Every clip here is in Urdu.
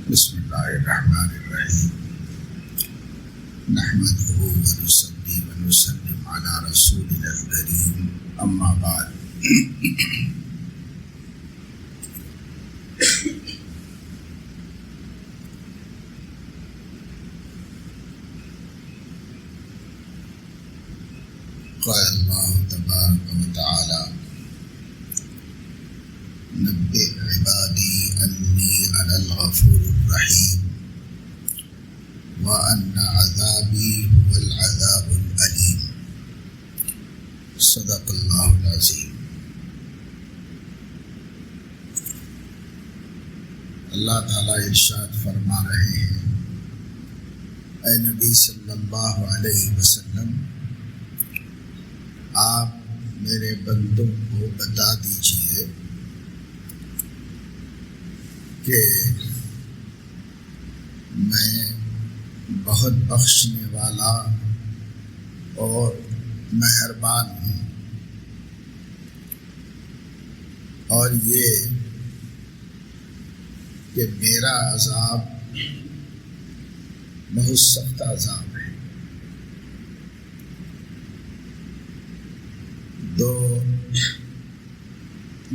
بسم اللہ الرحمن الرحیم نحمده ونصلي ونسلم على رسولنا الكريم اما بعد قال اللہ تبارک وتعالی نبئ عبادی انی انا الغفور الرحیم وان عذابی هو العذاب العلیم صدق اللہ العظیم۔ اللہ تعالیٰ ارشاد فرما رہے ہیں، اے نبی صلی اللہ علیہ وسلم، آپ میرے بندوں کو بتا دیجئے کہ میں بہت بخشنے والا اور مہربان ہوں، اور یہ کہ میرا عذاب بہت سخت عذاب ہے۔ دو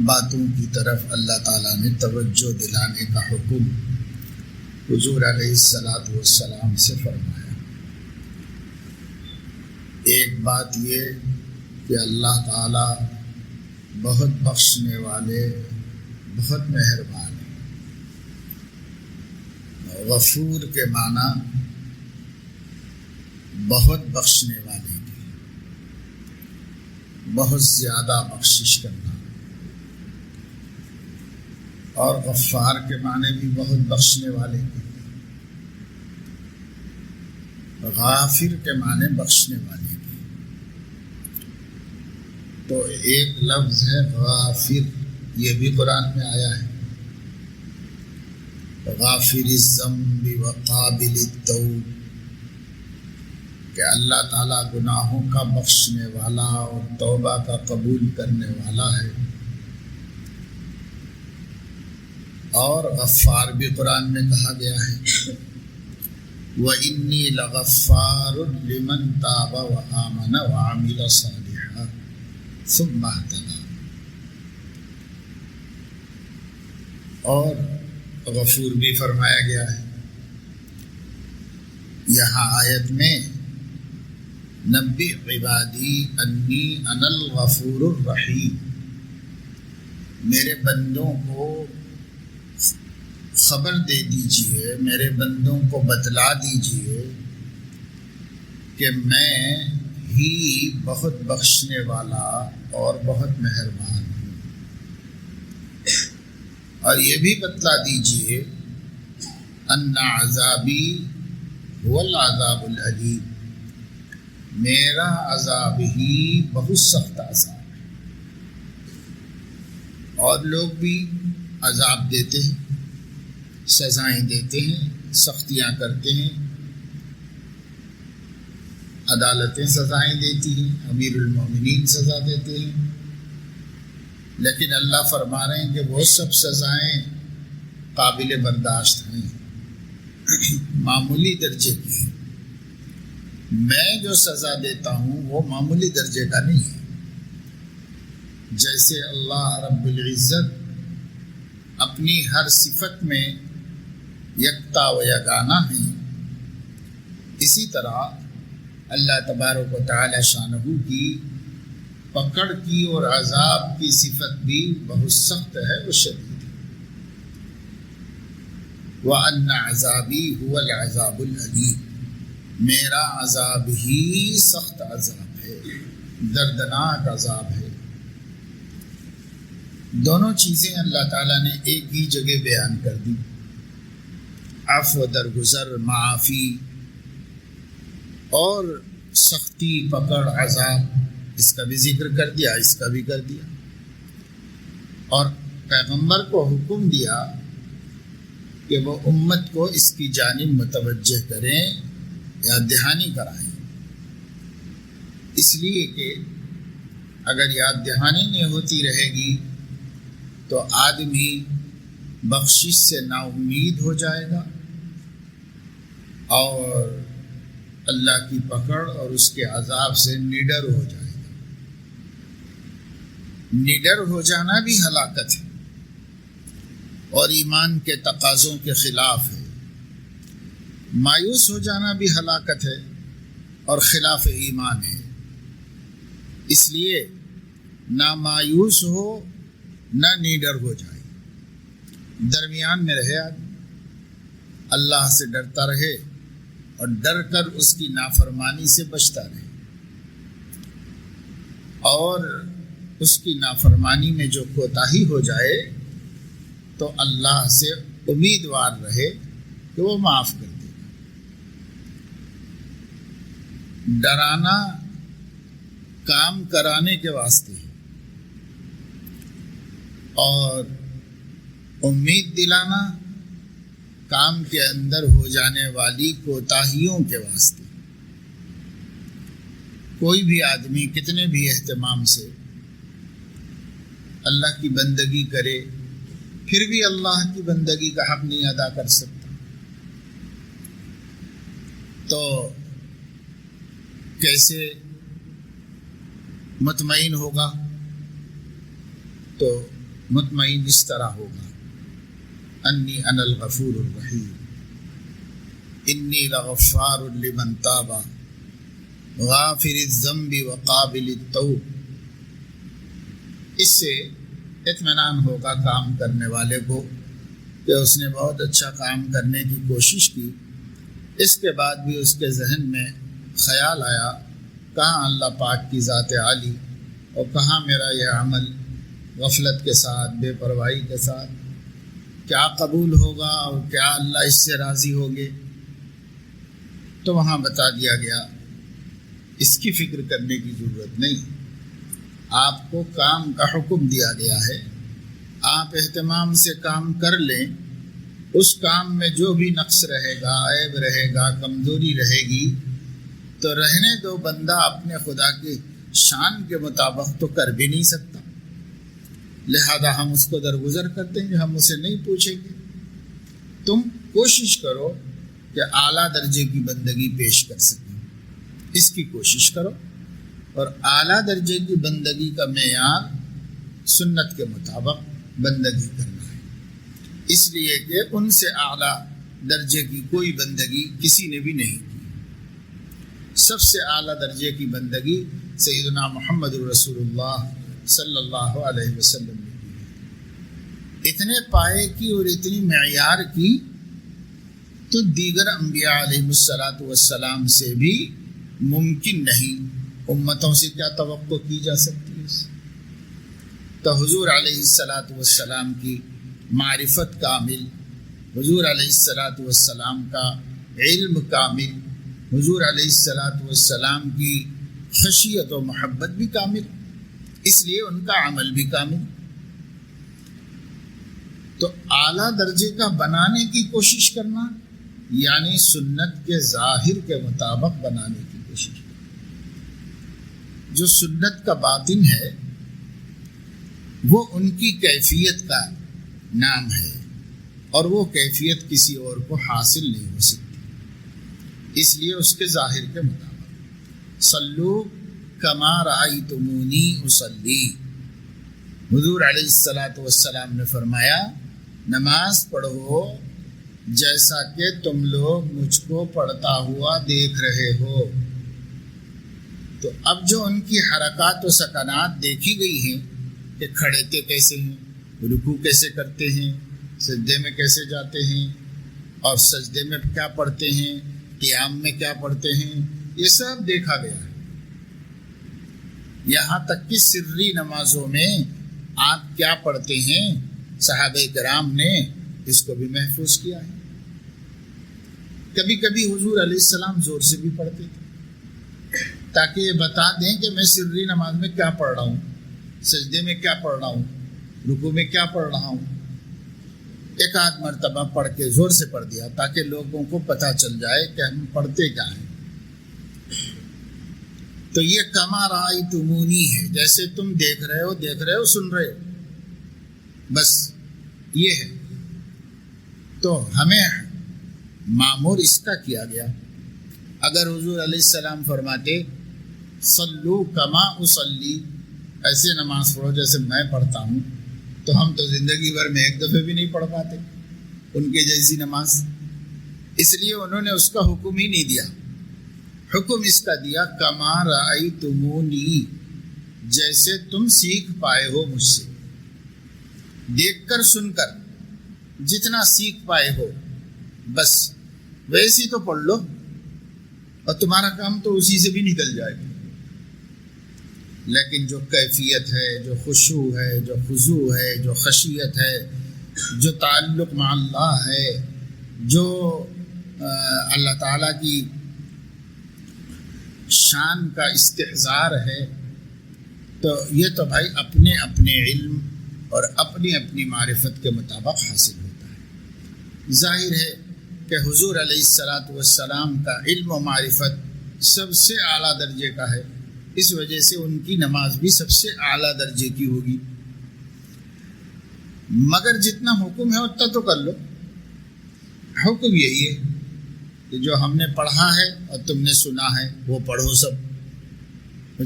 باتوں کی طرف اللہ تعالیٰ نے توجہ دلانے کا حکم حضور علیہ الصلاۃ والسلام سے فرمایا۔ ایک بات یہ کہ اللہ تعالیٰ بہت بخشنے والے، بہت مہربان ہیں۔ غفور کے معنی بہت بخشنے والے کی، بہت زیادہ بخشش کرنا، اور غفار کے معنی بھی بہت بخشنے والے کی، غافر کے معنی بخشنے والے کی۔ تو ایک لفظ ہے غافر، یہ بھی قرآن میں آیا ہے، غافر الذنب وقابل التوب، کہ اللہ تعالیٰ گناہوں کا بخشنے والا اور توبہ کا قبول کرنے والا ہے۔ اور غفار بھی قرآن میں کہا گیا ہے، وَإِنِّي لَغَفَّارٌ لِمَن تَابَ وَآمَنَ وَعَمِلَ صَالِحًا ثُمَّ اهْتَدَىٰ۔ اور غفور بھی فرمایا گیا ہے۔ یہاں آیت میں نبئ عبادی انی انا الغفور الرحیم، میرے بندوں کو خبر دے دیجئے، میرے بندوں کو بتلا دیجئے کہ میں ہی بہت بخشنے والا اور بہت مہربان ہوں، اور یہ بھی بتلا دیجئے ان عذابی هو العذاب العلیم، میرا عذاب ہی بہت سخت عذاب ہے۔ اور لوگ بھی عذاب دیتے ہیں، سزائیں دیتے ہیں، سختیاں کرتے ہیں، عدالتیں سزائیں دیتی ہیں، امیر المومنین سزا دیتے ہیں، لیکن اللہ فرما رہے ہیں کہ وہ سب سزائیں قابل برداشت ہیں، معمولی درجے کی ہیں۔ میں جو سزا دیتا ہوں وہ معمولی درجے کا نہیں ہے۔ جیسے اللہ رب العزت اپنی ہر صفت میں یکتا و یگانہ ہیں، اسی طرح اللہ تبارک و تعالی شانہ کی پکڑ کی اور عذاب کی صفت بھی بہت سخت ہے، وہ شدید ہے۔ وَأَنَّ عَذَابِي هُوَ الْعَذَابُ الْعَلِيمُ، میرا عذاب ہی سخت عذاب ہے، دردناک عذاب ہے۔ دونوں چیزیں اللہ تعالیٰ نے ایک ہی جگہ بیان کر دی، عفو، درگزر، معافی، اور سختی، پکڑ، عذاب، اس کا بھی ذکر کر دیا، اس کا بھی کر دیا، اور پیغمبر کو حکم دیا کہ وہ امت کو اس کی جانب متوجہ کریں، یاد دہانی کرائیں، اس لیے کہ اگر یاد دہانی نہیں ہوتی رہے گی تو آدمی بخشش سے نا امید ہو جائے گا اور اللہ کی پکڑ اور اس کے عذاب سے نڈر ہو جائے گا۔ نڈر ہو جانا بھی ہلاکت ہے اور ایمان کے تقاضوں کے خلاف ہے۔ مایوس ہو جانا بھی ہلاکت ہے اور خلاف ایمان ہے۔ اس لیے نہ مایوس ہو نہ نڈر ہو جائے، درمیان میں رہے آدمی، اللہ سے ڈرتا رہے اور ڈر کر اس کی نافرمانی سے بچتا رہے، اور اس کی نافرمانی میں جو کوتاہی ہو جائے تو اللہ سے امیدوار رہے کہ وہ معاف کر دے گا۔ ڈرانا کام کرانے کے واسطے ہے اور امید دلانا کام کے اندر ہو جانے والی کوتاہیوں کے واسطے۔ کوئی بھی آدمی کتنے بھی اہتمام سے اللہ کی بندگی کرے پھر بھی اللہ کی بندگی کا حق نہیں ادا کر سکتا، تو کیسے مطمئن ہوگا؟ تو مطمئن اس طرح ہوگا، انی انا الغفور الرحیم، انی لغفار لمن تاب غافر الذنب وقابل التوب۔ اس سے اطمینان ہوگا کام کرنے والے کو کہ اس نے بہت اچھا کام کرنے کی کوشش کی، اس کے بعد بھی اس کے ذہن میں خیال آیا کہاں اللہ پاک کی ذات عالی اور کہاں میرا یہ عمل غفلت کے ساتھ، بے پرواہی کے ساتھ، کیا قبول ہوگا اور کیا اللہ اس سے راضی ہوگے؟ تو وہاں بتا دیا گیا اس کی فکر کرنے کی ضرورت نہیں، آپ کو کام کا حکم دیا گیا ہے، آپ اہتمام سے کام کر لیں، اس کام میں جو بھی نقص رہے گا، عیب رہے گا، کمزوری رہے گی تو رہنے دو، بندہ اپنے خدا کی شان کے مطابق تو کر بھی نہیں سکتا، لہذا ہم اس کو درگزر کر دیں گے، ہم اسے نہیں پوچھیں گے۔ تم کوشش کرو کہ اعلیٰ درجے کی بندگی پیش کر سکیں، اس کی کوشش کرو، اور اعلیٰ درجے کی بندگی کا معیار سنت کے مطابق بندگی کرنا ہے، اس لیے کہ ان سے اعلیٰ درجے کی کوئی بندگی کسی نے بھی نہیں کی۔ سب سے اعلیٰ درجے کی بندگی سیدنا محمد رسول اللہ صلی اللہ علیہ وسلم نے کی ہے، اتنے پائے کی اور اتنی معیار کی تو دیگر انبیاء علیہ السلام سے بھی ممکن نہیں، امتوں سے کیا توقع کی جا سکتی ہے؟ تو حضور علیہ السلام کی معرفت کامل، حضور علیہ السلام کا علم کامل، حضور علیہ السلام کی خشیت و محبت بھی کامل، اس لیے ان کا عمل بھی کامل۔ تو اعلیٰ درجے کا بنانے کی کوشش کرنا یعنی سنت کے ظاہر کے مطابق بنانے کی کوشش کرنا۔ جو سنت کا باطن ہے وہ ان کی کیفیت کا نام ہے، اور وہ کیفیت کسی اور کو حاصل نہیں ہو سکتی، اس لیے اس کے ظاہر کے مطابق صلو کما رأیتمونی اصلی، حضور علیہ السلام نے فرمایا نماز پڑھو جیسا کہ تم لوگ مجھ کو پڑھتا ہوا دیکھ رہے ہو۔ تو اب جو ان کی حرکات و سکنات دیکھی گئی ہیں کہ کھڑے کیسے ہیں، رکوع کیسے کرتے ہیں، سجدے میں کیسے جاتے ہیں، اور سجدے میں کیا پڑھتے ہیں، قیام میں کیا پڑھتے ہیں، یہ سب دیکھا گیا ہے۔ یہاں تک کہ سری نمازوں میں آپ کیا پڑھتے ہیں صحابہ کرام نے اس کو بھی محفوظ کیا ہے۔ کبھی کبھی حضور علیہ السلام زور سے بھی پڑھتے تھے تاکہ یہ بتا دیں کہ میں سری نماز میں کیا پڑھ رہا ہوں، سجدے میں کیا پڑھ رہا ہوں، رکوع میں کیا پڑھ رہا ہوں۔ ایک آدھ مرتبہ پڑھ کے زور سے پڑھ دیا تاکہ لوگوں کو پتہ چل جائے کہ ہم پڑھتے کیا ہیں۔ تو یہ کما رأیتمونی ہے، جیسے تم دیکھ رہے ہو، سن رہے ہو، بس یہ ہے۔ تو ہمیں مامور اس کا کیا گیا. اگر حضور علیہ السلام فرماتے صلو کما اصلی، ایسے نماز پڑھو جیسے میں پڑھتا ہوں، تو ہم تو زندگی بھر میں ایک دفعہ بھی نہیں پڑھ پاتے ان کے جیسی نماز. اس لیے انہوں نے اس کا حکم ہی نہیں دیا. حکم اس کا دیا کما رأیتمونی، جیسے تم سیکھ پائے ہو مجھ سے، دیکھ کر سن کر جتنا سیکھ پائے ہو بس ویسی تو پڑھ لو، اور تمہارا کام تو اسی سے بھی نکل جائے گا. لیکن جو کیفیت ہے، جو خشوع ہے، جو خضوع ہے، جو خشیت ہے، جو تعلق مع اللہ ہے، جو اللہ تعالیٰ کی شان کا استحضار ہے، تو یہ تو بھائی اپنے اپنے علم اور اپنی اپنی معرفت کے مطابق حاصل ہوتا ہے. ظاہر ہے کہ حضور علیہ السلام کا علم و معرفت سب سے اعلیٰ درجے کا ہے، اس وجہ سے ان کی نماز بھی سب سے اعلیٰ درجے کی ہوگی. مگر جتنا حکم ہے اتنا تو کر لو. حکم یہی ہے کہ جو ہم نے پڑھا ہے اور تم نے سنا ہے وہ پڑھو سب.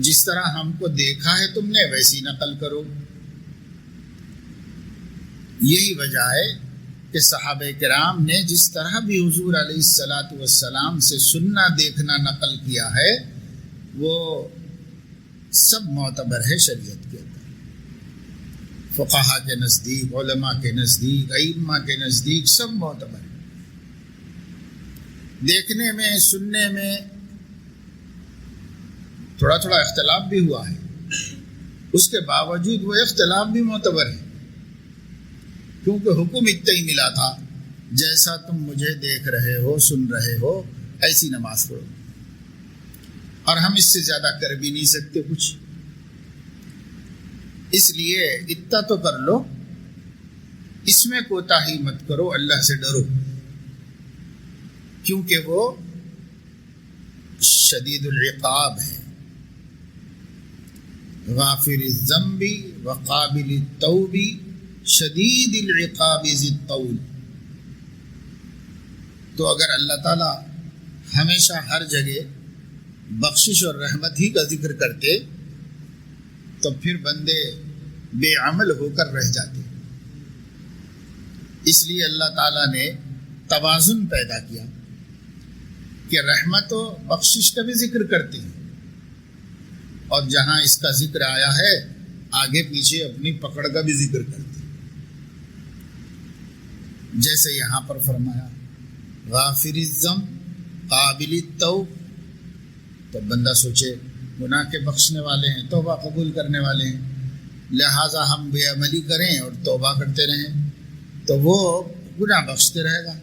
جس طرح ہم کو دیکھا ہے تم نے ویسی نقل کرو. یہی وجہ ہے کہ صحابہ کرام نے جس طرح بھی حضور علیہ السلام سے سننا دیکھنا نقل کیا ہے وہ سب معتبر ہے شریعت کے اندر. فقہا کے نزدیک، علماء کے نزدیک، ائمہ کے نزدیک سب معتبر ہے. دیکھنے میں، سننے میں تھوڑا تھوڑا اختلاف بھی ہوا ہے، اس کے باوجود وہ اختلاف بھی معتبر ہے، کیونکہ حکم اتنا ہی ملا تھا جیسا تم مجھے دیکھ رہے ہو، سن رہے ہو، ایسی نماز پڑھو. اور ہم اس سے زیادہ کر بھی نہیں سکتے کچھ. اس لیے اتنا تو کر لو، اس میں کوتاہی مت کرو، اللہ سے ڈرو، کیونکہ وہ شدید العقاب ہے. غافر الذنب وقابل التوب شدید العقاب ذی الطول. تو اگر اللہ تعالی ہمیشہ ہر جگہ بخشش اور رحمت ہی کا ذکر کرتے تو پھر بندے بے عمل ہو کر رہ جاتے. اس لیے اللہ تعالیٰ نے توازن پیدا کیا کہ رحمت و بخشش کا بھی ذکر کرتے ہیں، اور جہاں اس کا ذکر آیا ہے آگے پیچھے اپنی پکڑ کا بھی ذکر کرتے ہیں. جیسے یہاں پر فرمایا غافر الذنب قابل التوب، تو بندہ سوچے گناہ کے بخشنے والے ہیں، توبہ قبول کرنے والے ہیں، لہٰذا ہم بے عملی کریں اور توبہ کرتے رہیں تو وہ گناہ بخشتے رہے گا.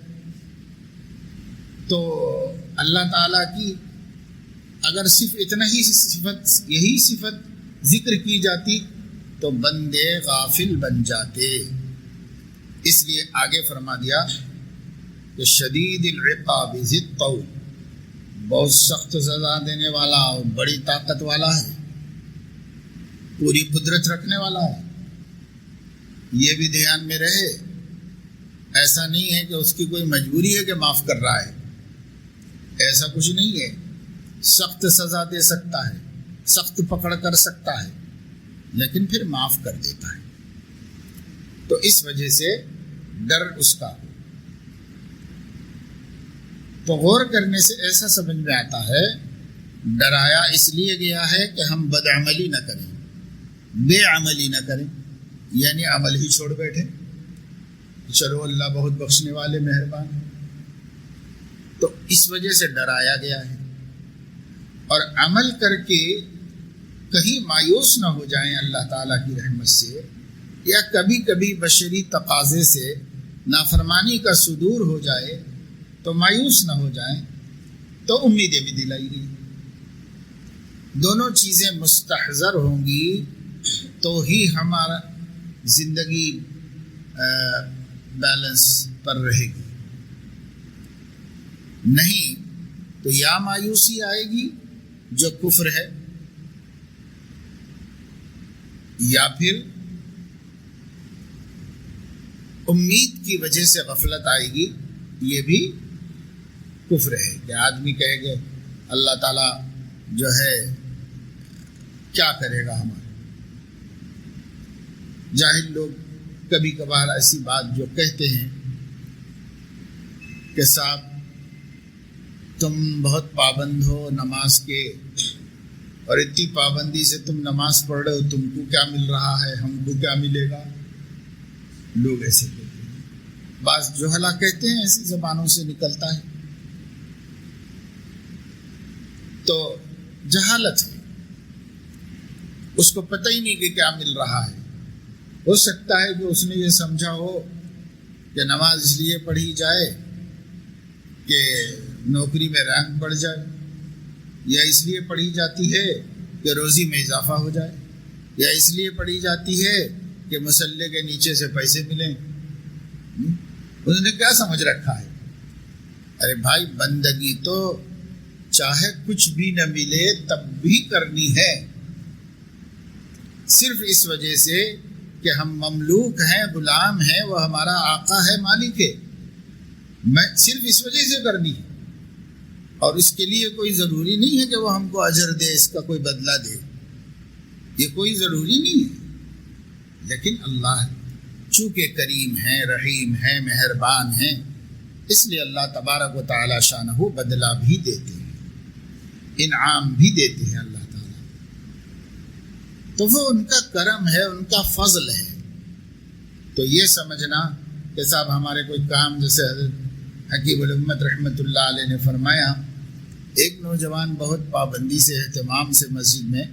تو اللہ تعالیٰ کی اگر صرف اتنا ہی صفت، یہی صفت ذکر کی جاتی تو بندے غافل بن جاتے. اس لیے آگے فرما دیا کہ شدید العقاب ذی الطول، بہت سخت سزا دینے والا اور بڑی طاقت والا ہے، پوری قدرت رکھنے والا ہے. یہ بھی دھیان میں رہے، ایسا نہیں ہے کہ اس کی کوئی مجبوری ہے کہ معاف کر رہا ہے، ایسا کچھ نہیں ہے. سخت سزا دے سکتا ہے، سخت پکڑ کر سکتا ہے، لیکن پھر معاف کر دیتا ہے. تو اس وجہ سے ڈر اس کا. تو غور کرنے سے ایسا سمجھ میں آتا ہے ڈرایا اس لیے گیا ہے کہ ہم بدعملی نہ کریں، بے عملی نہ کریں، یعنی عمل ہی چھوڑ بیٹھے. چلو اللہ بہت بخشنے والے مہربان ہیں، تو اس وجہ سے ڈرایا گیا ہے. اور عمل کر کے کہیں مایوس نہ ہو جائیں اللہ تعالیٰ کی رحمت سے، یا کبھی کبھی بشری تقاضے سے نافرمانی کا صدور ہو جائے تو مایوس نہ ہو جائیں، تو امیدیں بھی دلائی گئی. دونوں چیزیں مستحضر ہوں گی تو ہی ہمارا زندگی بیلنس پر رہے گی. نہیں تو یا مایوسی آئے گی جو کفر ہے، یا پھر امید کی وجہ سے غفلت آئے گی، یہ بھی کفر ہے کہ آدمی کہے گا اللہ تعالیٰ جو ہے کیا کرے گا ہمارا۔ جاہل لوگ کبھی کبھار ایسی بات جو کہتے ہیں کہ صاحب تم بہت پابند ہو نماز کے، اور اتنی پابندی سے تم نماز پڑھ رہے ہو، تم کو کیا مل رہا ہے، ہم کو کیا ملے گا؟ لوگ ایسے کہتے ہیں، بعض جوہلا کہتے ہیں، ایسی زبانوں سے نکلتا ہے، تو جہالت ہے، اس کو پتہ ہی نہیں کہ کیا مل رہا ہے۔ ہو سکتا ہے کہ اس نے یہ سمجھا ہو کہ نماز اس لیے پڑھی جائے کہ نوکری میں رینک بڑھ جائے، یا اس لیے پڑھی جاتی ہے کہ روزی میں اضافہ ہو جائے، یا اس لیے پڑھی جاتی ہے کہ مسلح کے نیچے سے پیسے ملیں۔ انہوں نے کیا سمجھ رکھا ہے؟ ارے بھائی، بندگی تو چاہے کچھ بھی نہ ملے تب بھی کرنی ہے، صرف اس وجہ سے کہ ہم مملوک ہیں، غلام ہیں، وہ ہمارا آقا ہے، مالک ہے، میں صرف اس وجہ سے کرنی ہے، اور اس کے لیے کوئی ضروری نہیں ہے کہ وہ ہم کو اجر دے، اس کا کوئی بدلہ دے، یہ کوئی ضروری نہیں ہے۔ لیکن اللہ چونکہ کریم ہے، رحیم ہے، مہربان ہے، اس لیے اللہ تبارک و تعالی شانہ بدلہ بھی دیتے ہیں، انعام بھی دیتے ہیں اللہ تعالیٰ، تو وہ ان کا کرم ہے، ان کا فضل ہے۔ تو یہ سمجھنا کہ صاحب ہمارے کوئی کام، جیسے حضرت حکیم الامت رحمۃ اللہ علیہ نے فرمایا، ایک نوجوان بہت پابندی سے، اہتمام سے مسجد میں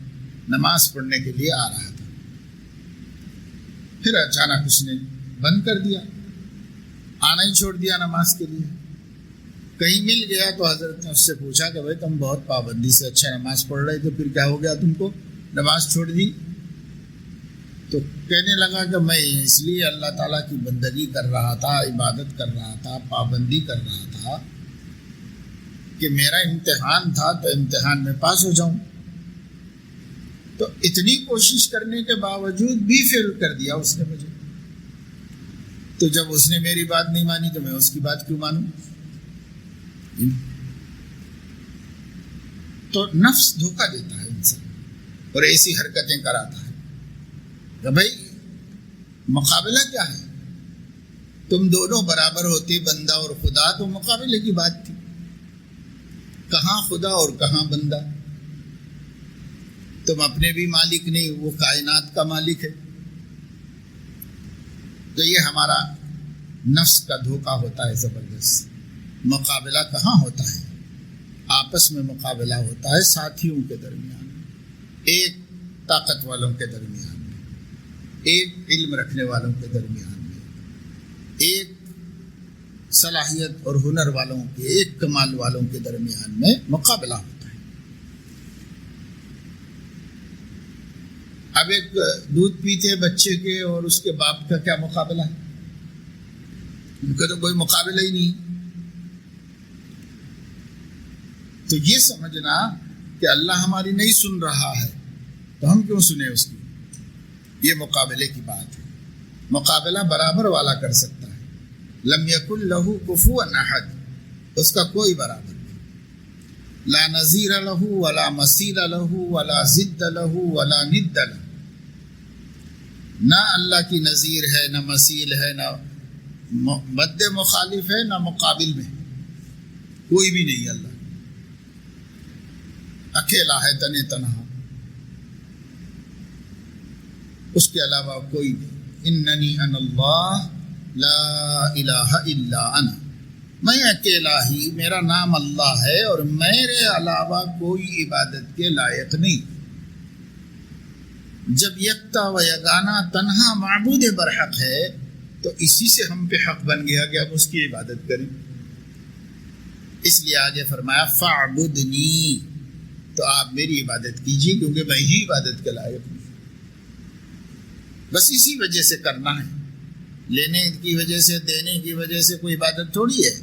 نماز پڑھنے کے لیے آ رہا تھا، پھر اچانک اس نے بند کر دیا، آنا ہی چھوڑ دیا نماز کے لیے۔ کہیں مل گیا تو حضرت نے اس سے پوچھا کہ بھائی تم بہت پابندی سے اچھا نماز پڑھ رہے تو پھر کیا ہو گیا تم کو، نماز چھوڑ دی؟ تو کہنے لگا کہ میں اس لیے اللہ تعالیٰ کی بندگی کر رہا تھا، عبادت کر رہا تھا، پابندی کر رہا تھا کہ میرا امتحان تھا تو امتحان میں پاس ہو جاؤں، تو اتنی کوشش کرنے کے باوجود بھی فیل کر دیا اس نے مجھے، تو جب اس نے میری بات نہیں مانی تو میں اس کی بات کیوں مانوں؟ تو نفس دھوکہ دیتا ہے انسان اور ایسی حرکتیں کراتا ہے کہ بھائی مقابلہ کیا ہے، تم دونوں برابر ہوتے، بندہ اور خدا، تو مقابلے کی بات تھی، کہاں خدا اور کہاں بندہ، تم اپنے بھی مالک نہیں، وہ کائنات کا مالک ہے۔ تو یہ ہمارا نفس کا دھوکہ ہوتا ہے زبردست۔ مقابلہ کہاں ہوتا ہے؟ آپس میں مقابلہ ہوتا ہے ساتھیوں کے درمیان میں، ایک طاقت والوں کے درمیان میں، ایک علم رکھنے والوں کے درمیان میں، ایک صلاحیت اور ہنر والوں کے، ایک کمال والوں کے درمیان میں مقابلہ ہوتا ہے۔ اب ایک دودھ پیتے بچے کے اور اس کے باپ کا کیا مقابلہ ہے؟ ان کا تو کوئی مقابلہ ہی نہیں۔ تو یہ سمجھنا کہ اللہ ہماری نہیں سن رہا ہے تو ہم کیوں سنیں اس کی، یہ مقابلے کی بات ہے۔ مقابلہ برابر والا کر سکتا ہے، لم یکن لہ کفوا احد، اس کا کوئی برابر نہیں، لا نظیر لہ ولا مثیل لہ ولا ضد لہ ولا ند لہ، نہ اللہ کی نظیر ہے، نہ مثیل ہے، نہ مد مخالف ہے، نہ مقابل میں، کوئی بھی نہیں۔ اللہ اکیلا ہے، تنے تنہا، اس کے علاوہ کوئی نہیں۔ اننی انا اللہ لا الہ الا انا، میں اکیلا ہی، میرا نام اللہ ہے اور میرے علاوہ کوئی عبادت کے لائق نہیں۔ جب یکتا و یگانا تنہا معبود برحق ہے تو اسی سے ہم پہ حق بن گیا کہ ہم اس کی عبادت کریں۔ اس لیے آگے فرمایا فاعبدنی، تو آپ میری عبادت کیجیے کیونکہ میں ہی عبادت کے لائق ہوں۔ بس اسی وجہ سے کرنا ہے، لینے کی وجہ سے، دینے کی وجہ سے کوئی عبادت تھوڑی ہے۔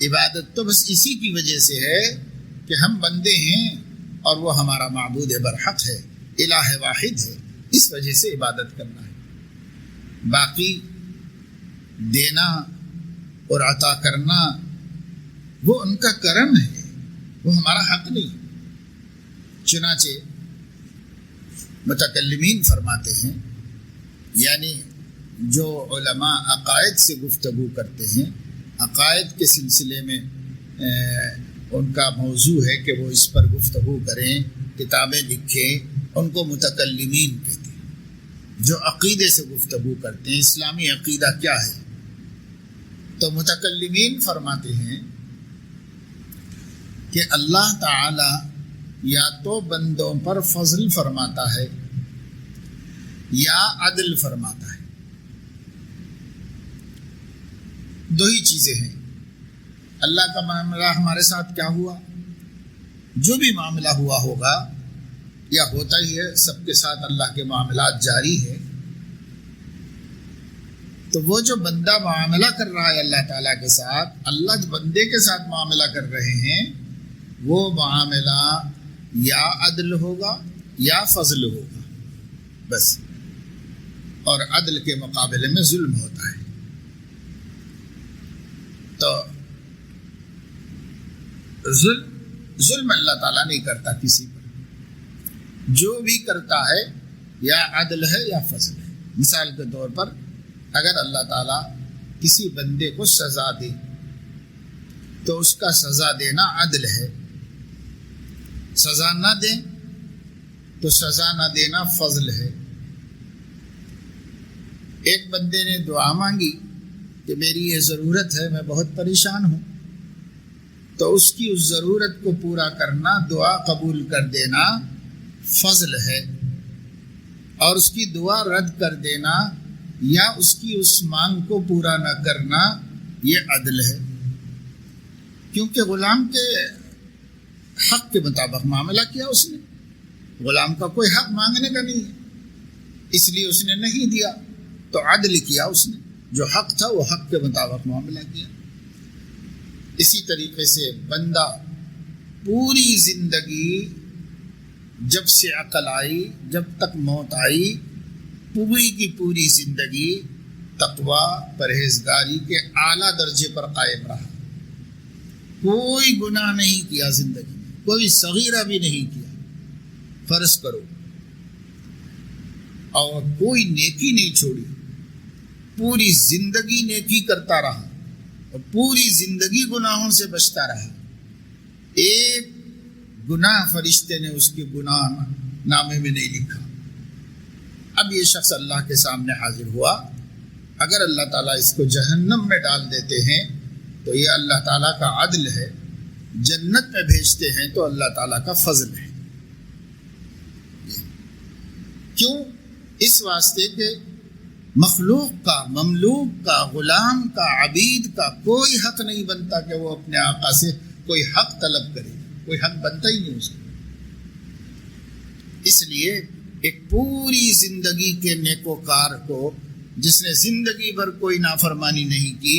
عبادت تو بس اسی کی وجہ سے ہے کہ ہم بندے ہیں اور وہ ہمارا معبود برحق ہے، الہ واحد ہے، اس وجہ سے عبادت کرنا ہے۔ باقی دینا اور عطا کرنا وہ ان کا کرم ہے، وہ ہمارا حق نہیں۔ چنانچہ متکلمین فرماتے ہیں، یعنی جو علماء عقائد سے گفتگو کرتے ہیں، عقائد کے سلسلے میں ان کا موضوع ہے کہ وہ اس پر گفتگو کریں، کتابیں لکھیں، ان کو متکلمین کہتے ہیں۔ جو عقیدے سے گفتگو کرتے ہیں، اسلامی عقیدہ کیا ہے، تو متکلمین فرماتے ہیں کہ اللہ تعالی یا تو بندوں پر فضل فرماتا ہے یا عدل فرماتا ہے۔ دو ہی چیزیں ہیں۔ اللہ کا معاملہ ہمارے ساتھ کیا ہوا، جو بھی معاملہ ہوا ہوگا یا ہوتا ہی ہے، سب کے ساتھ اللہ کے معاملات جاری ہے، تو وہ جو بندہ معاملہ کر رہا ہے اللہ تعالیٰ کے ساتھ، اللہ بندے کے ساتھ معاملہ کر رہے ہیں، وہ معاملہ یا عدل ہوگا یا فضل ہوگا، بس۔ اور عدل کے مقابلے میں ظلم ہوتا ہے۔ تو ظلم اللہ تعالیٰ نہیں کرتا کسی پر، جو بھی کرتا ہے یا عدل ہے یا فضل ہے۔ مثال کے طور پر اگر اللہ تعالیٰ کسی بندے کو سزا دے تو اس کا سزا دینا عدل ہے، سزا نہ دیں تو سزا نہ دینا فضل ہے۔ ایک بندے نے دعا مانگی کہ میری یہ ضرورت ہے، میں بہت پریشان ہوں، تو اس کی اس ضرورت کو پورا کرنا، دعا قبول کر دینا فضل ہے، اور اس کی دعا رد کر دینا یا اس کی اس مانگ کو پورا نہ کرنا یہ عدل ہے، کیونکہ غلام کے حق کے مطابق معاملہ کیا اس نے۔ غلام کا کوئی حق مانگنے کا نہیں ہے، اس لیے اس نے نہیں دیا، تو عدل کیا اس نے، جو حق تھا وہ حق کے مطابق معاملہ کیا۔ اسی طریقے سے بندہ پوری زندگی، جب سے عقل آئی جب تک موت آئی، پوری کی پوری زندگی تقویٰ پرہیزگاری کے اعلیٰ درجے پر قائم رہا، کوئی گناہ نہیں کیا زندگی میں، کوئی صغیرہ بھی نہیں کیا فرض کرو، اور کوئی نیکی نہیں چھوڑی، پوری زندگی نیکی کرتا رہا اور پوری زندگی گناہوں سے بچتا رہا، ایک گناہ فرشتے نے اس کے گناہ نامے میں نہیں لکھا۔ اب یہ شخص اللہ کے سامنے حاضر ہوا، اگر اللہ تعالیٰ اس کو جہنم میں ڈال دیتے ہیں تو یہ اللہ تعالیٰ کا عدل ہے، جنت میں بھیجتے ہیں تو اللہ تعالیٰ کا فضل ہے۔ کیوں؟ اس واسطے کہ مخلوق کا، مملوک کا، غلام کا، عبید کا کوئی حق نہیں بنتا کہ وہ اپنے آقا سے کوئی حق طلب کرے، کوئی حق بنتا ہی نہیں اس کا۔ اس لیے ایک پوری زندگی کے نیکوکار کو، جس نے زندگی بھر کوئی نافرمانی نہیں کی،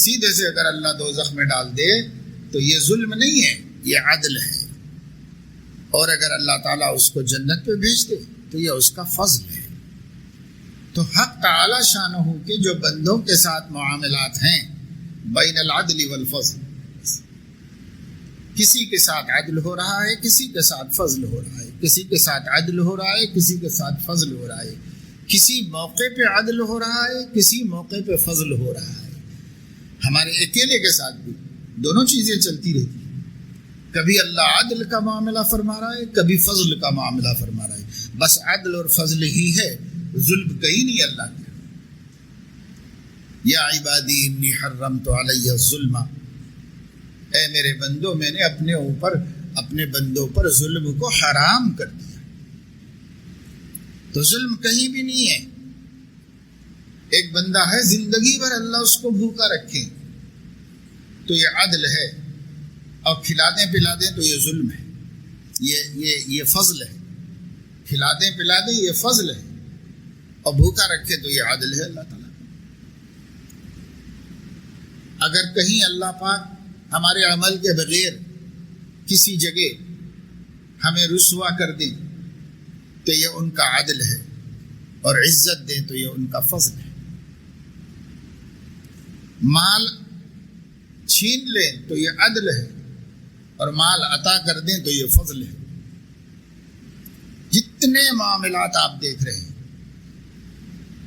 سیدھے سے اگر اللہ دوزخ میں ڈال دے تو یہ ظلم نہیں ہے، یہ عدل ہے، اور اگر اللہ تعالیٰ اس کو جنت پہ بھیج دے تو یہ اس کا فضل ہے۔ تو حق تعالی شانہ کے جو بندوں کے ساتھ معاملات ہیں، بین العدل والفضل، کسی کے ساتھ عدل ہو رہا ہے، کسی کے ساتھ فضل ہو رہا ہے، کسی کے ساتھ عدل ہو رہا ہے، کسی کے ساتھ فضل ہو رہا ہے، کسی موقع پہ عدل ہو رہا ہے، کسی موقع پہ فضل ہو رہا ہے۔ ہمارے اکیلے کے ساتھ بھی دونوں چیزیں چلتی رہتی ہیں، کبھی اللہ عدل کا معاملہ فرما رہا ہے، کبھی فضل کا معاملہ فرما رہا ہے، بس عدل اور فضل ہی ہے، ظلم کہیں نہیں اللہ کے۔ یا عبادی انی حرمت علی الظلم، اے میرے بندوں، میں نے اپنے بندوں پر ظلم کو حرام کر دیا۔ تو ظلم کہیں بھی نہیں ہے۔ ایک بندہ ہے زندگی بھر اللہ اس کو بھوکا رکھے تو یہ عدل ہے، اور کھلا دیں پلا دیں تو یہ ظلم ہے، یہ فضل ہے۔ کھلا دیں پلا دیں یہ فضل ہے، اور بھوکا رکھے تو یہ عدل ہے اللہ تعالیٰ۔ اگر کہیں اللہ پاک ہمارے عمل کے بغیر کسی جگہ ہمیں رسوا کر دیں تو یہ ان کا عدل ہے، اور عزت دیں تو یہ ان کا فضل ہے۔ مال چھین لیں تو یہ عدل ہے، اور مال عطا کر دیں تو یہ فضل ہے۔ جتنے معاملات آپ دیکھ رہے ہیں،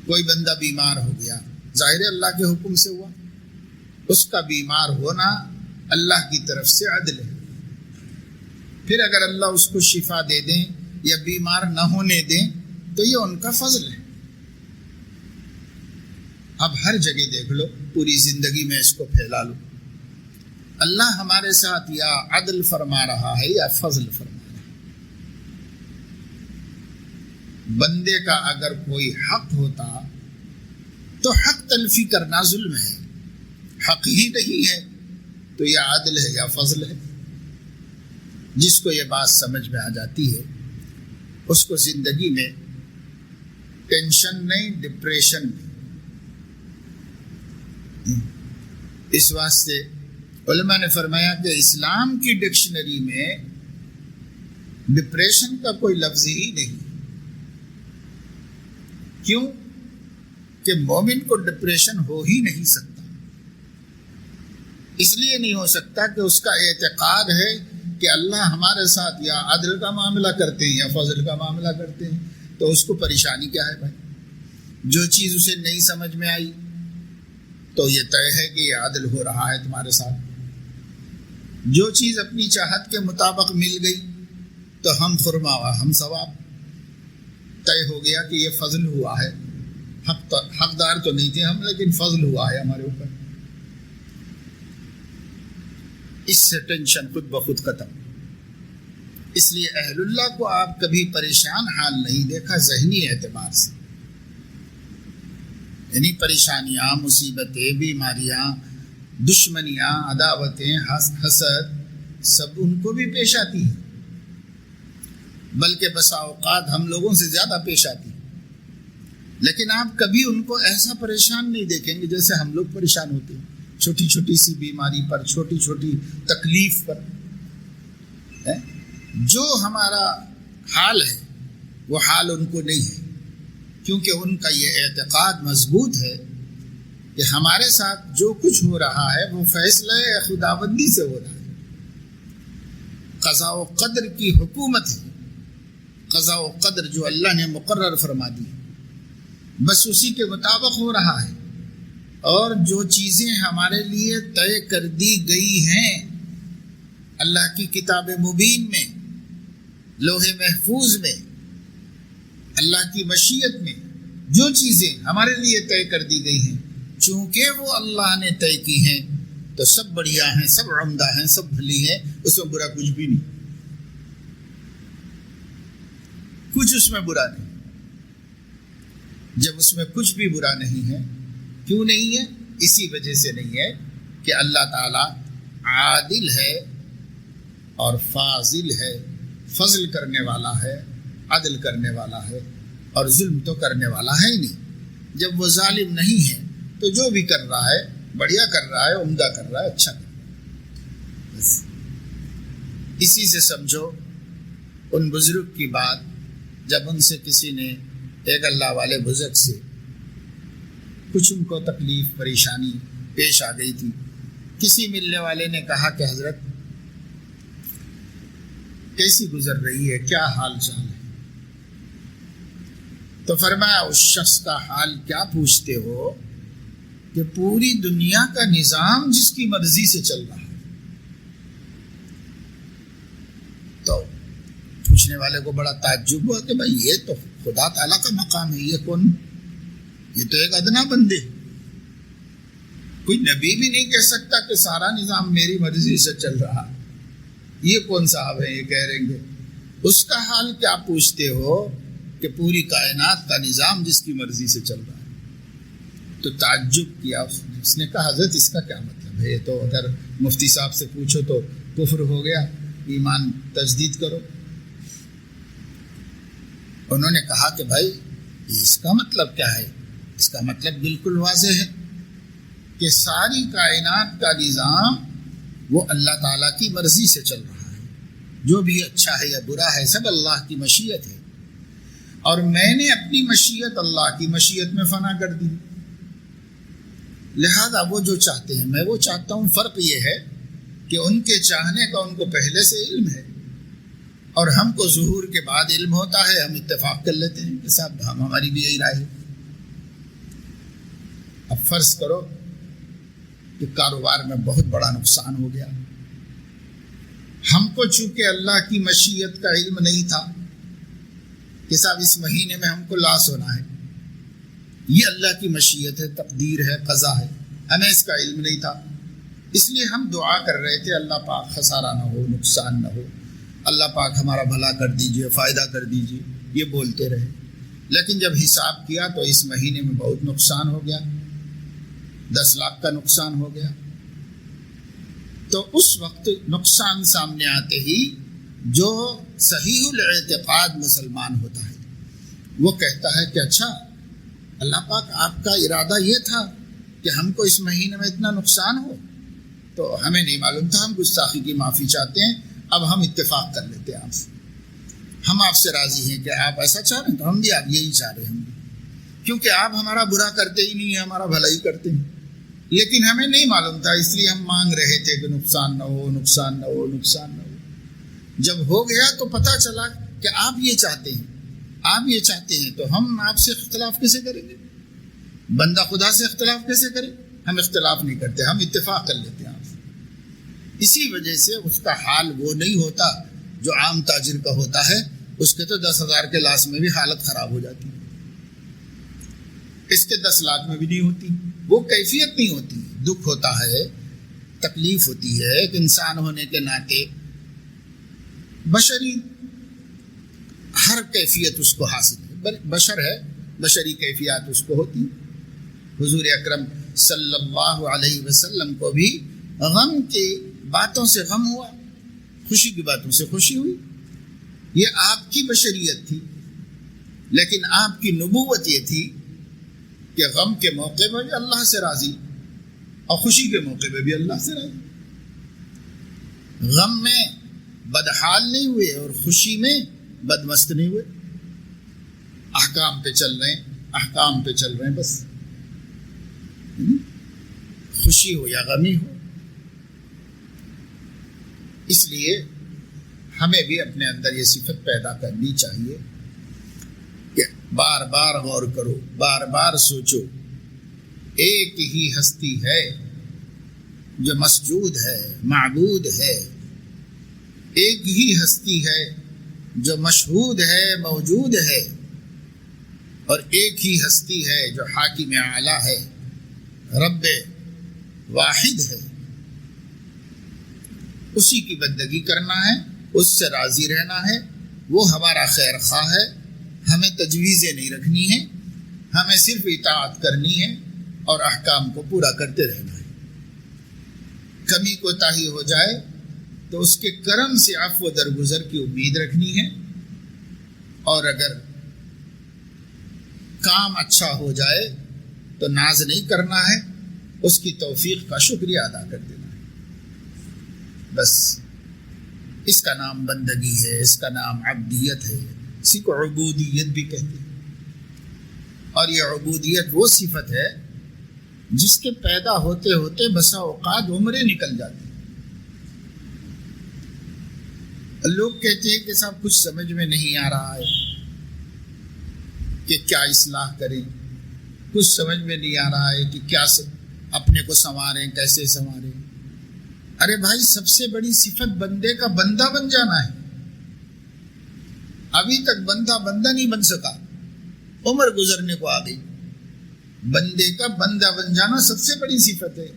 کوئی بندہ بیمار ہو گیا، ظاہر اللہ کے حکم سے ہوا، اس کا بیمار ہونا اللہ کی طرف سے عدل ہے۔ پھر اگر اللہ اس کو شفا دے دیں یا بیمار نہ ہونے دیں تو یہ ان کا فضل ہے۔ اب ہر جگہ دیکھ لو، پوری زندگی میں اس کو پھیلا لو، اللہ ہمارے ساتھ یا عدل فرما رہا ہے یا فضل فرما رہا ہے۔ بندے کا اگر کوئی حق ہوتا تو حق تلفی کرنا ظلم ہے، حق ہی نہیں ہے تو یا عدل ہے یا فضل ہے۔ جس کو یہ بات سمجھ میں آ جاتی ہے اس کو زندگی میں ٹینشن نہیں، ڈپریشن نہیں۔ اس واسطے علماء نے فرمایا کہ اسلام کی ڈکشنری میں ڈپریشن کا کوئی لفظ ہی نہیں۔ کیوں؟ کہ مومن کو ڈپریشن ہو ہی نہیں سکتا۔ اس لیے نہیں ہو سکتا کہ اس کا اعتقاد ہے کہ اللہ ہمارے ساتھ یا عدل کا معاملہ کرتے ہیں یا فضل کا معاملہ کرتے ہیں، تو اس کو پریشانی کیا ہے بھائی؟ جو چیز اسے نہیں سمجھ میں آئی تو یہ طے ہے کہ یہ عدل ہو رہا ہے تمہارے ساتھ۔ جو چیز اپنی چاہت کے مطابق مل گئی تو ہم خرما ہم ثواب، طے ہو گیا کہ یہ فضل ہوا ہے۔ حقدار تو نہیں تھے ہم، لیکن فضل ہوا ہے ہمارے اوپر۔ اس سے ٹینشن خود بخود ختم۔ اس لیے اہل اللہ کو آپ کبھی پریشان حال نہیں دیکھا ذہنی اعتبار سے، یعنی پریشانیاں، مصیبتیں، بیماریاں، دشمنیاں، عداوتیں، حسد سب ان کو بھی پیش آتی ہیں، بلکہ بسا اوقات ہم لوگوں سے زیادہ پیش آتی ہیں، لیکن آپ کبھی ان کو ایسا پریشان نہیں دیکھیں گے جیسے ہم لوگ پریشان ہوتے ہیں، چھوٹی چھوٹی سی بیماری پر، چھوٹی چھوٹی تکلیف پر۔ جو ہمارا حال ہے وہ حال ان کو نہیں ہے، کیونکہ ان کا یہ اعتقاد مضبوط ہے کہ ہمارے ساتھ جو کچھ ہو رہا ہے وہ فیصلہ خداوندی سے ہو رہا ہے۔ قضاء و قدر کی حکومت ہے، قضاء و قدر جو اللہ نے مقرر فرما دی بس اسی کے مطابق ہو رہا ہے، اور جو چیزیں ہمارے لیے طے کر دی گئی ہیں اللہ کی کتاب مبین میں، لوح محفوظ میں، اللہ کی مشیت میں جو چیزیں ہمارے لیے طے کر دی گئی ہیں، چونکہ وہ اللہ نے طے کی ہیں تو سب بڑھیا ہیں، سب عمدہ ہیں، سب بھلی ہیں، اس میں برا کچھ بھی نہیں، کچھ اس میں برا نہیں۔ جب اس میں کچھ بھی برا نہیں ہے، کیوں نہیں ہے؟ اسی وجہ سے نہیں ہے کہ اللہ تعالیٰ عادل ہے اور فاضل ہے، فضل کرنے والا ہے، عدل کرنے والا ہے، اور ظلم تو کرنے والا ہے ہی نہیں۔ جب وہ ظالم نہیں ہے تو جو بھی کر رہا ہے بڑھیا کر رہا ہے، عمدہ کر رہا ہے، اچھا کر رہا ہے۔ بس اسی سے سمجھو ان بزرگ کی بات، جب ان سے کسی نے، ایک اللہ والے بزرگ سے کچھ ان کو تکلیف پریشانی پیش آ گئی تھی، کسی ملنے والے نے کہا کہ حضرت کیسی گزر رہی ہے، کیا حال چال ہے؟ تو فرمایا اس شخص کا حال کیا پوچھتے ہو کہ پوری دنیا کا نظام جس کی مرضی سے چل رہا ہے۔ تو پوچھنے والے کو بڑا تعجب ہوا کہ بھائی یہ تو خدا تعالیٰ کا مقام ہے، یہ کون؟ یہ تو ایک ادنا بندے، کوئی نبی بھی نہیں کہہ سکتا کہ سارا نظام میری مرضی سے چل رہا، یہ کون صاحب ہے یہ کہہ رہیں گے؟ اس کا حال کیا پوچھتے ہو کہ پوری کائنات کا نظام جس کی مرضی سے چل رہا ہے۔ تو تعجب کیا اس نے کہا حضرت اس کا کیا مطلب ہے؟ یہ تو اگر مفتی صاحب سے پوچھو تو کفر ہو گیا، ایمان تجدید کرو۔ انہوں نے کہا کہ بھائی اس کا مطلب کیا ہے؟ اس کا مطلب بالکل واضح ہے کہ ساری کائنات کا نظام وہ اللہ تعالیٰ کی مرضی سے چل رہا ہے، جو بھی اچھا ہے یا برا ہے سب اللہ کی مشیت ہے، اور میں نے اپنی مشیت اللہ کی مشیت میں فنا کر دی۔ لہذا وہ جو چاہتے ہیں میں وہ چاہتا ہوں. فرق یہ ہے کہ ان کے چاہنے کا ان کو پہلے سے علم ہے اور ہم کو ظہور کے بعد علم ہوتا ہے. ہم اتفاق کر لیتے ہیں کہ صاحب ہماری بھی یہی رائے ہے. اب فرض کرو کہ کاروبار میں بہت بڑا نقصان ہو گیا. ہم کو چونکہ اللہ کی مشیت کا علم نہیں تھا کہ صاحب اس مہینے میں ہم کو لاس ہونا ہے، یہ اللہ کی مشیت ہے، تقدیر ہے، قضا ہے، ہمیں اس کا علم نہیں تھا. اس لیے ہم دعا کر رہے تھے اللہ پاک خسارہ نہ ہو، نقصان نہ ہو، اللہ پاک ہمارا بھلا کر دیجئے، فائدہ کر دیجئے، یہ بولتے رہے. لیکن جب حساب کیا تو اس مہینے میں بہت نقصان ہو گیا، 10 لاکھ کا نقصان ہو گیا. تو اس وقت نقصان سامنے آتے ہی جو صحیح الاعتقاد مسلمان ہوتا ہے وہ کہتا ہے کہ اچھا اللہ پاک آپ کا ارادہ یہ تھا کہ ہم کو اس مہینے میں اتنا نقصان ہو، تو ہمیں نہیں معلوم تھا، ہم گستاخی کی معافی چاہتے ہیں. اب ہم اتفاق کر لیتے ہیں آپ سے، ہم آپ سے راضی ہیں کہ آپ ایسا چاہ رہے ہیں تو ہم بھی آپ یہی چاہ رہے ہیں، کیونکہ آپ ہمارا برا کرتے ہی نہیں ہیں، ہمارا بھلا ہی کرتے ہیں. لیکن ہمیں نہیں معلوم تھا، اس لیے ہم مانگ رہے تھے کہ نقصان نہ ہو، نقصان نہ ہو، نقصان نہ ہو. جب ہو گیا تو پتہ چلا کہ آپ یہ چاہتے ہیں، آپ یہ چاہتے ہیں، تو ہم آپ سے اختلاف کیسے کریں گے؟ بندہ خدا سے اختلاف کیسے کرے؟ ہم اختلاف نہیں کرتے، ہم اتفاق کر لیتے ہیں آپ سے. اسی وجہ سے اس کا حال وہ نہیں ہوتا جو عام تاجر کا ہوتا ہے. اس کے تو 10,000 کے لاس میں بھی حالت خراب ہو جاتی ہے، اس کے 10 لاکھ میں بھی نہیں ہوتی. وہ کیفیت نہیں ہوتی، دکھ ہوتا ہے، تکلیف ہوتی ہے. ایک انسان ہونے کے ناطے بشری ہر کیفیت اس کو حاصل ہے، بشر ہے، بشری کیفیات اس کو ہوتی. حضور اکرم صلی اللہ علیہ وسلم کو بھی غم کی باتوں سے غم ہوا، خوشی کی باتوں سے خوشی ہوئی. یہ آپ کی بشریت تھی، لیکن آپ کی نبوت یہ تھی کہ غم کے موقع میں بھی اللہ سے راضی اور خوشی کے موقع میں بھی اللہ سے راضی. غم میں بدحال نہیں ہوئے اور خوشی میں بدمست نہیں ہوئے. احکام پہ چل رہے ہیں، احکام پہ چل رہے ہیں، بس خوشی ہو یا غمی ہو. اس لیے ہمیں بھی اپنے اندر یہ صفت پیدا کرنی چاہیے کہ بار بار غور کرو، بار بار سوچو. ایک ہی ہستی ہے جو مسجود ہے، معبود ہے. ایک ہی ہستی ہے جو مشہود ہے، موجود ہے. اور ایک ہی ہستی ہے جو حاکم اعلیٰ ہے، رب واحد ہے. اسی کی بندگی کرنا ہے، اس سے راضی رہنا ہے. وہ ہمارا خیر خواہ ہے. ہمیں تجویزیں نہیں رکھنی ہیں، ہمیں صرف اطاعت کرنی ہے اور احکام کو پورا کرتے رہنا ہے. کمی کوتاہی ہو جائے تو اس کے کرم سے عفو درگزر کی امید رکھنی ہے، اور اگر کام اچھا ہو جائے تو ناز نہیں کرنا ہے، اس کی توفیق کا شکریہ ادا کر دینا ہے. بس اس کا نام بندگی ہے، اس کا نام عبدیت ہے. اسی کو عبودیت بھی کہتے ہیں. اور یہ عبودیت وہ صفت ہے جس کے پیدا ہوتے ہوتے بسا اوقات عمریں نکل جاتی. لوگ کہتے ہیں کہ صاحب کچھ سمجھ میں نہیں آ رہا ہے کہ کیا اصلاح کریں، کچھ سمجھ میں نہیں آ رہا ہے کہ کیا اپنے کو سنواریں، کیسے سنواریں. ارے بھائی، سب سے بڑی صفت بندے کا بندہ بن جانا ہے. ابھی تک بندہ نہیں بن سکا، عمر گزرنے کو آ گئی. بندے کا بندہ بن جانا سب سے بڑی صفت ہے،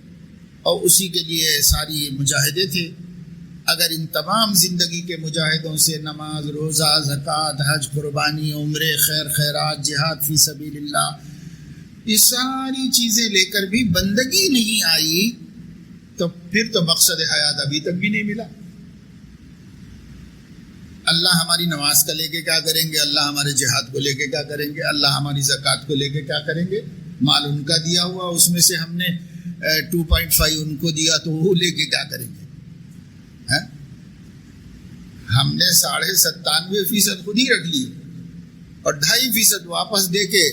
اور اسی کے لیے ساری مجاہدے تھے. اگر ان تمام زندگی کے مجاہدوں سے نماز، روزہ، زکوٰۃ، حج، قربانی، عمرے، خیر خیرات، جہاد فی سبیل اللہ، یہ ساری چیزیں لے کر بھی بندگی نہیں آئی تو پھر تو مقصد حیات ابھی تک بھی نہیں ملا. اللہ ہماری نماز کا لے کے کیا کریں گے؟ اللہ ہمارے جہاد کو لے کے کیا کریں گے؟ اللہ ہماری زکوٰۃ کو لے کے کیا کریں گے؟ مال ان کا دیا ہوا، اس میں سے ہم نے 2.5 ان کو دیا تو وہ لے کے کیا کریں گے؟ ہم نے 97.5% خود ہی رکھ لی اور 2.5% واپس دے کے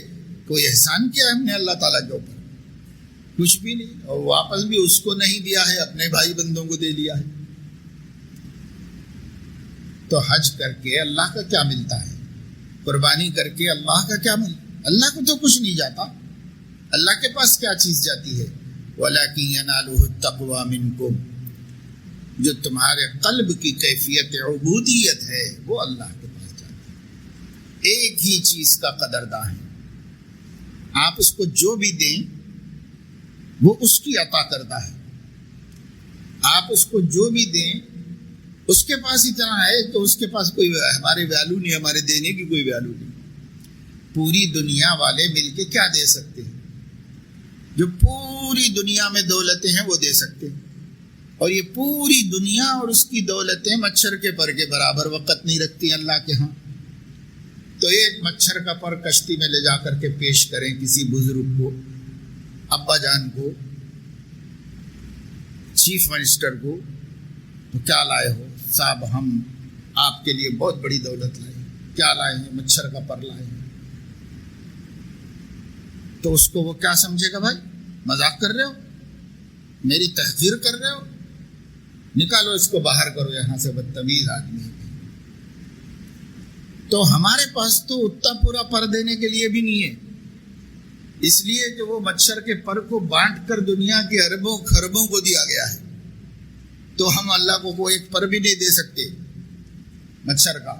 کوئی احسان کیا ہم نے اللہ تعالیٰ کے اوپر؟ کچھ بھی نہیں، اور واپس بھی اس کو نہیں دیا ہے، اپنے بھائی بندوں کو دے لیا ہے۔ تو حج کر کے اللہ کا کیا ملتا ہے؟ قربانی کر کے اللہ کا کیا ملتا؟ اللہ کو تو کچھ نہیں جاتا، اللہ کے پاس کیا چیز جاتی ہے؟ وَلَكِنْ يَنَالُهُ التَّقْوَى مِنْكُمْ، جو تمہارے قلب کی کیفیت عبودیت ہے وہ اللہ کے پاس جاتی ہے۔ ایک ہی چیز کا قدردان ہے، آپ اس کو جو بھی دیں وہ اس کی عطا کرتا ہے، آپ اس کو جو بھی دیں اس کے پاس اتنا ہے کہ اس کے پاس کوئی ہمارے ویلو نہیں، ہمارے دینے کی کوئی ویلو نہیں۔ پوری دنیا والے مل کے کیا دے سکتے ہیں؟ جو پوری دنیا میں دولتیں ہیں وہ دے سکتے ہیں، اور یہ پوری دنیا اور اس کی دولتیں مچھر کے پر کے برابر وقت نہیں رکھتی اللہ کے ہاں۔ تو ایک مچھر کا پر کشتی میں لے جا کر کے پیش کریں کسی بزرگ کو، ابا جان کو، چیف منسٹر کو، تو کیا لائے ہو؟ صاحب ہم آپ کے لیے بہت بڑی دولت لائے ہیں۔ کیا لائے ہیں؟ مچھر کا پر لائے ہیں۔ تو اس کو وہ کیا سمجھے گا؟ بھائی مذاق کر رہے ہو، میری تحقیر کر رہے ہو، نکالو اس کو باہر کرو یہاں سے، بدتمیز آدمی ہے۔ تو ہمارے پاس تو اتنا پورا پر دینے کے لیے بھی نہیں ہے، اس لیے کہ وہ مچھر کے پر کو بانٹ کر دنیا کے اربوں خربوں کو دیا گیا ہے، تو ہم اللہ کو وہ ایک پر بھی نہیں دے سکتے مچھر کا۔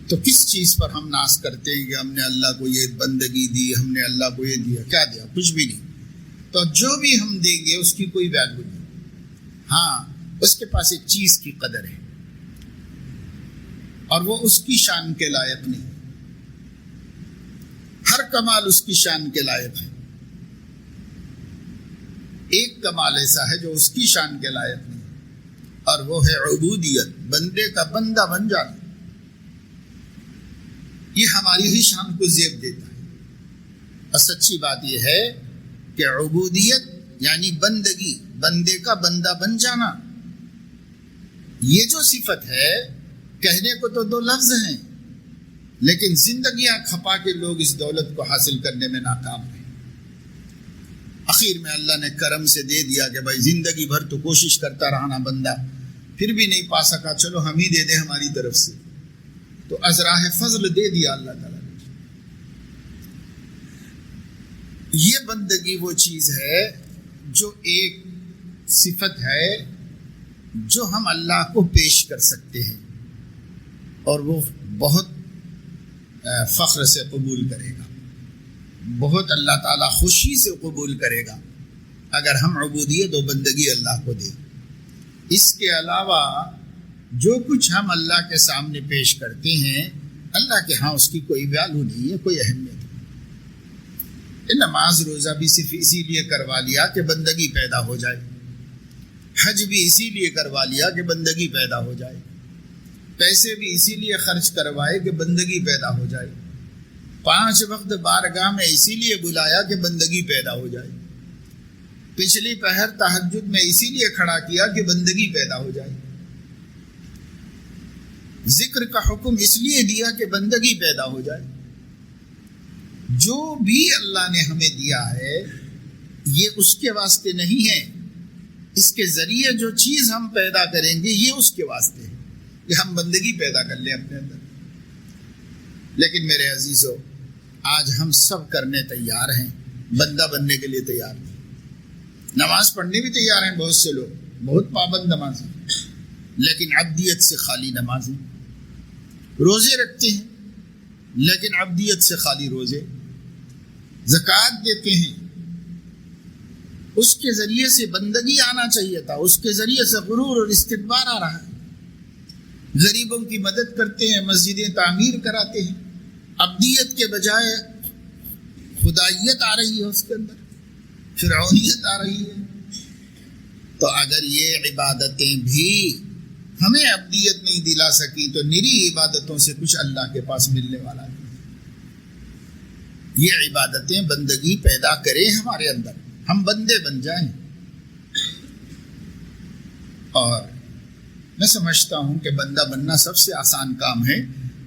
تو کس چیز پر ہم ناز کرتے ہیں کہ ہم نے اللہ کو یہ بندگی دی، ہم نے اللہ کو یہ دیا؟ کیا دیا؟ کچھ بھی نہیں۔ تو جو بھی ہم دیں گے اس کی کوئی ویلیو نہیں، ہاں اس کے پاس ایک چیز کی قدر ہے اور وہ اس کی شان کے لائق نہیں، ہر کمال اس کی شان کے لائق ہے، ایک کمال ایسا ہے جو اس کی شان کے لائق نہیں، اور وہ ہے عبودیت، بندے کا بندہ بن جانا۔ یہ ہماری ہی شان کو زیب دیتا ہے، اور سچی بات یہ ہے کہ عبودیت یعنی بندگی، بندے کا بندہ بن جانا، یہ جو صفت ہے کہنے کو تو دو لفظ ہیں، لیکن زندگیاں کھپا کے لوگ اس دولت کو حاصل کرنے میں ناکام ہیں۔ اخیر میں اللہ نے کرم سے دے دیا کہ بھائی زندگی بھر تو کوشش کرتا رہا نا بندہ، پھر بھی نہیں پا سکا، چلو ہم ہی دے دیں ہماری طرف سے، تو ازراہ فضل دے دیا اللہ تعالیٰ نے۔ یہ بندگی وہ چیز ہے جو ایک صفت ہے جو ہم اللہ کو پیش کر سکتے ہیں، اور وہ بہت فخر سے قبول کرے گا، بہت اللہ تعالیٰ خوشی سے قبول کرے گا اگر ہم عبودیت و بندگی اللہ کو دیں۔ اس کے علاوہ جو کچھ ہم اللہ کے سامنے پیش کرتے ہیں اللہ کے ہاں اس کی کوئی ویلیو نہیں ہے، کوئی اہمیت نہیں۔ نماز روزہ بھی صرف اسی لیے کروا لیا کہ بندگی پیدا ہو جائے، حج بھی اسی لیے کروا لیا کہ بندگی پیدا ہو جائے، پیسے بھی اسی لیے خرچ کروائے کہ بندگی پیدا ہو جائے، 5 وقت بارگاہ میں اسی لیے بلایا کہ بندگی پیدا ہو جائے، پچھلی پہر تہجد میں اسی لیے کھڑا کیا کہ بندگی پیدا ہو جائے، ذکر کا حکم اس لیے دیا کہ بندگی پیدا ہو جائے۔ جو بھی اللہ نے ہمیں دیا ہے یہ اس کے واسطے نہیں ہے، اس کے ذریعے جو چیز ہم پیدا کریں گے یہ اس کے واسطے ہے کہ ہم بندگی پیدا کر لیں اپنے اندر۔ لیکن میرے عزیزو، آج ہم سب کرنے تیار ہیں، بندہ بننے کے لیے تیار نہیں۔ نماز پڑھنے بھی تیار ہیں بہت سے لوگ، بہت پابند نماز ہیں، لیکن عبدیت سے خالی نمازیں، روزے رکھتے ہیں لیکن عبدیت سے خالی روزے، زکوٰۃ دیتے ہیں، اس کے ذریعے سے بندگی آنا چاہیے تھا، اس کے ذریعے سے غرور اور استکبار آ رہا ہے۔ غریبوں کی مدد کرتے ہیں، مسجدیں تعمیر کراتے ہیں، عبدیت کے بجائے خدائیت آ رہی ہے، اس کے اندر فرعونیت آ رہی ہے۔ تو اگر یہ عبادتیں بھی ہمیں عبدیت نہیں دلا سکی تو نری عبادتوں سے کچھ اللہ کے پاس ملنے والا نہیں۔ یہ عبادتیں بندگی پیدا کریں ہمارے اندر، ہم بندے بن جائیں۔ اور میں سمجھتا ہوں کہ بندہ بننا سب سے آسان کام ہے،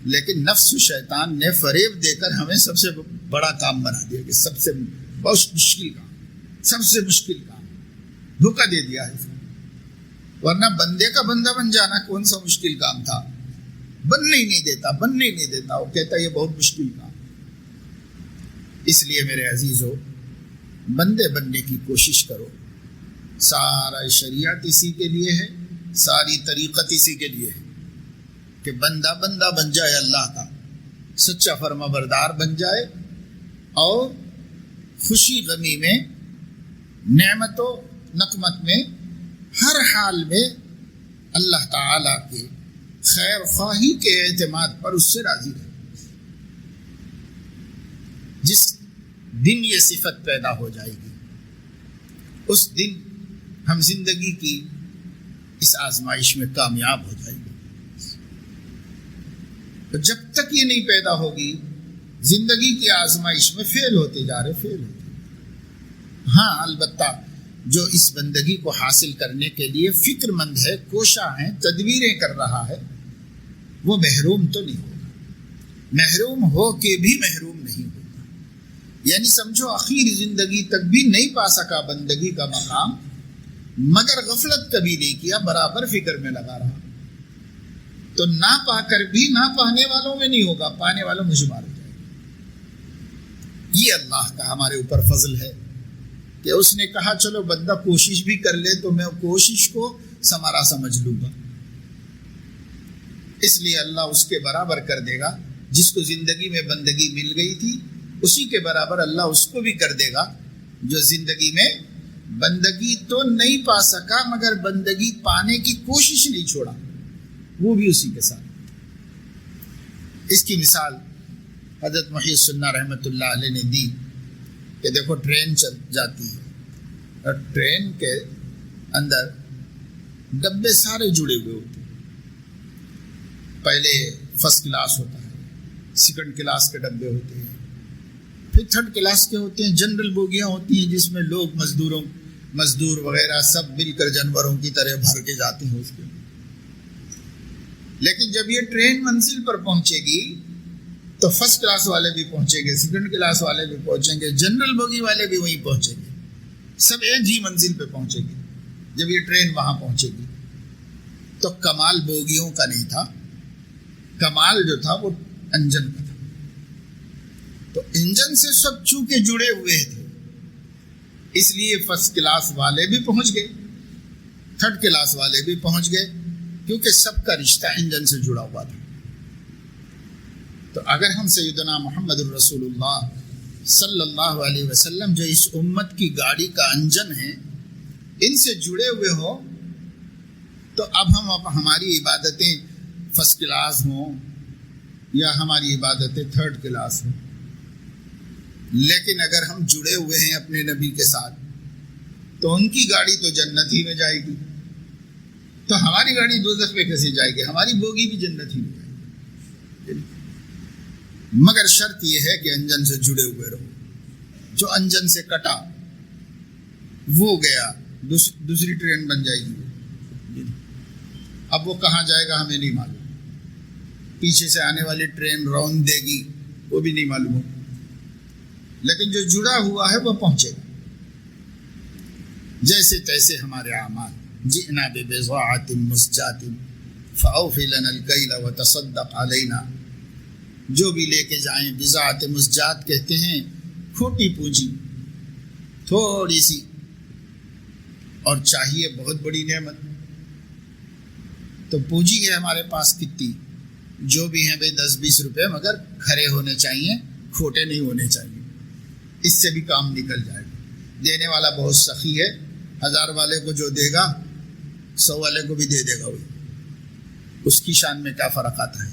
لیکن نفس و شیطان نے فریب دے کر ہمیں سب سے بڑا کام بنا دیا کہ سب سے بہت مشکل کام۔ سب سے مشکل کام، دھوکہ دے دیا ہے، ورنہ بندے کا بندہ بن جانا کون سا مشکل کام تھا؟ بننے ہی نہیں دیتا، وہ کہتا یہ بہت مشکل کام۔ اس لیے میرے عزیزو، بندے بننے کی کوشش کرو۔ سارا شریعت اسی کے لیے ہے، ساری طریقت اسی کے لیے ہے کہ بندہ بن جائے، اللہ کا سچا فرما بردار بن جائے، اور خوشی غمی میں، نعمت و نقمت میں، ہر حال میں اللہ تعالی کے خیر خواہی کے اعتماد پر اس سے راضی رہے۔ جس دن یہ صفت پیدا ہو جائے گی، اس دن ہم زندگی کی اس آزمائش میں کامیاب ہو جائیں گے۔ تو جب تک یہ نہیں پیدا ہوگی، زندگی کی آزمائش میں فیل ہوتے جا رہے۔ ہاں، البتہ جو اس بندگی کو حاصل کرنے کے لیے فکر مند ہے، کوشاں ہے، تدبیریں کر رہا ہے، وہ محروم تو نہیں ہوگا، محروم ہو کے بھی محروم نہیں ہوگا۔ یعنی سمجھو آخر زندگی تک بھی نہیں پا سکا بندگی کا مقام، مگر غفلت کبھی نہیں کیا، برابر فکر میں لگا رہا، تو نہ پا کر بھی نہ پانے والوں میں نہیں ہوگا، پانے والوں میں شمار ہو جائے گا۔ یہ اللہ کا ہمارے اوپر فضل ہے کہ اس نے کہا چلو بندہ کوشش بھی کر لے تو میں کوشش کو ثمرہ سمجھ لوں گا، اس لیے اللہ اس کے برابر کر دے گا۔ جس کو زندگی میں بندگی مل گئی تھی، اسی کے برابر اللہ اس کو بھی کر دے گا جو زندگی میں بندگی تو نہیں پا سکا مگر بندگی پانے کی کوشش نہیں چھوڑا، وہ بھی اسی کے ساتھ۔ اس کی مثال حضرت محی السنہ رحمۃ اللہ علیہ نے دی کہ دیکھو ٹرین چل جاتی ہے اور ٹرین کے اندر ڈبے سارے جڑے ہوئے ہوتے ہیں۔ پہلے فرسٹ کلاس ہوتا ہے، سیکنڈ کلاس کے ڈبے ہوتے ہیں، پھر تھرڈ کلاس کے ہوتے ہیں، جنرل بوگیاں ہوتی ہیں جس میں لوگ مزدور وغیرہ سب مل کر جانوروں کی طرح بھر کے جاتے ہیں اس کے۔ لیکن جب یہ ٹرین منزل پر پہنچے گی تو فرسٹ کلاس والے بھی پہنچیں گے، سیکنڈ کلاس والے بھی پہنچیں گے، جنرل بوگی والے بھی وہیں پہنچیں گے، سب ایک ہی منزل پہ پہنچے گی۔ جب یہ ٹرین وہاں پہنچے گی تو کمال بوگیوں کا نہیں تھا، کمال جو تھا وہ انجن کا تھا۔ تو انجن سے سب چونکہ جڑے ہوئے تھے، اس لیے فرسٹ کلاس والے بھی پہنچ گئے، تھرڈ کلاس والے بھی پہنچ گئے، کیونکہ سب کا رشتہ انجن سے جڑا ہوا تھا۔ تو اگر ہم سیدنا محمد الرسول اللہ صلی اللہ علیہ وسلم جو اس امت کی گاڑی کا انجن ہیں، ان سے جڑے ہوئے ہو تو اب ہماری عبادتیں فرسٹ کلاس ہوں یا ہماری عبادتیں تھرڈ کلاس ہوں، لیکن اگر ہم جڑے ہوئے ہیں اپنے نبی کے ساتھ تو ان کی گاڑی تو جنت ہی میں جائے گی، تو ہماری گاڑی دوزخ میں کیسے جائے گی؟ ہماری بوگی بھی جنت ہی میں جائے گی۔ مگر شرط یہ ہے کہ انجن سے جڑے ہوئے رہو۔ جو انجن سے کٹا وہ گیا، دوسری ٹرین بن جائے گی، اب وہ کہاں جائے گا ہمیں نہیں معلوم، پیچھے سے آنے والی ٹرین رون دے گی وہ بھی نہیں معلوم، لیکن جو جڑا ہوا ہے وہ پہنچے گا۔ جیسے تیسے ہمارے اعمال، جئنا ببضاعۃ مزجاۃ فاوف لنا الکیل وتصدق علینا، جو بھی لے کے جائیں، بضاعت مزجات کہتے ہیں کھوٹی پونجی، تھوڑی سی، اور چاہیے بہت بڑی نعمت۔ تو پونجی ہے ہمارے پاس کتنی، جو بھی ہیں بھائی 10-20 روپے، مگر کھرے ہونے چاہیے، کھوٹے نہیں ہونے چاہیے، اس سے بھی کام نکل جائے گا۔ دینے والا بہت سخی ہے، 1000 والے کو جو دے گا 100 والے کو بھی دے دے گا، وہی اس کی شان میں کیا فرق آتا ہے؟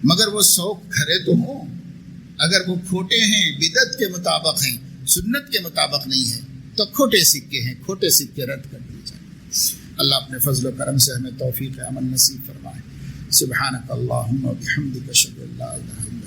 مگر وہ 100 کھرے تو ہوں، اگر وہ کھوٹے ہیں، بدعت کے مطابق ہیں، سنت کے مطابق نہیں ہیں، تو کھوٹے سکے ہیں، کھوٹے سکے رد کر دیے جائیں۔ اللہ اپنے فضل و کرم سے ہمیں توفیق عمل نصیب فرمائے۔ سبحانک اللہم و بحمدک، اشہد ان لا الہ الا